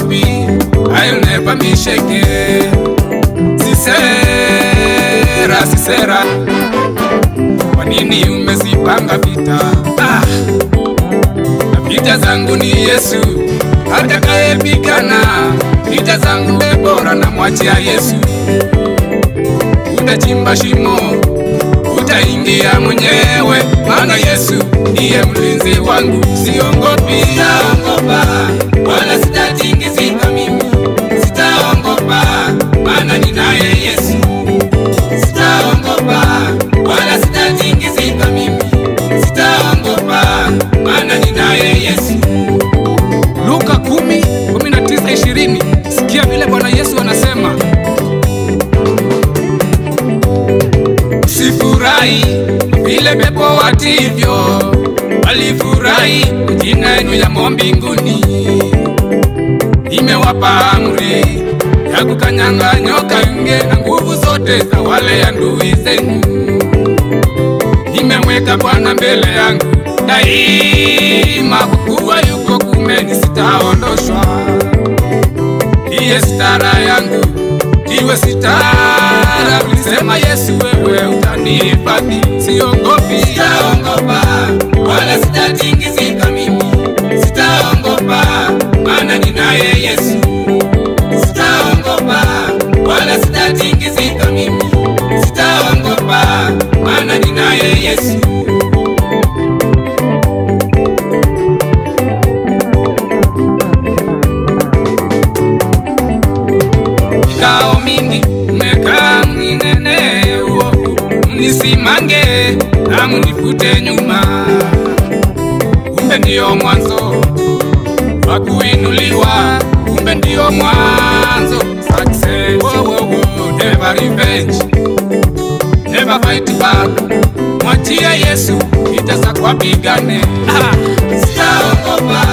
siogopi, I'll never be shaken. Sisera, kwa nini umezipanga vita? Na vita zangu ni Yesu atakayepigana. Vita zangu bora na mwachia Yesu. Utachimba shimo, utaingia mwenyewe, maana Yesu ndiye mlinzi wangu. Siogopi, sitaogopa, wala sitatingizika mimi. Sitaogopa, maana ninaye Yesu. Sitaogopa, wala sitatingizika mimi. Sitaogopa, maana ninaye Yesu. Luka 10:19-20. Sikia vile Bwana Yesu anasema, usifurahi vile pepo wativyo, walifurahi jina yenu yamo mbinguni. Nimewapa amri ya kukanyanga nyoka nge na nguvu zote za wale adui zenu. Nimemweka Bwana mbele yangu daima, kwa kuwa yuko kumeni, sitaondoshwa. Ndiye sitara yangu, iwe sitara. Ulisema Yesu, wewe utanihifadhi. Siogopi, sitaogopa, wala sitatingizika mimi. Sitaogopa, maana ninaye Yesu. Sitaogopa, wala sitatingizika mimi. Sitaogopa, maana ninaye Yesu. Mikao mingi mmekaa mninene uovu, mnisimange na mnifute nyuma. Kumbe ndio mwanzo wa kuinuliwa, kumbe ndio mwanzo success. Never revenge, never fight back. Mwachia Yesu, vita za kwa pigane. Sitaogopa,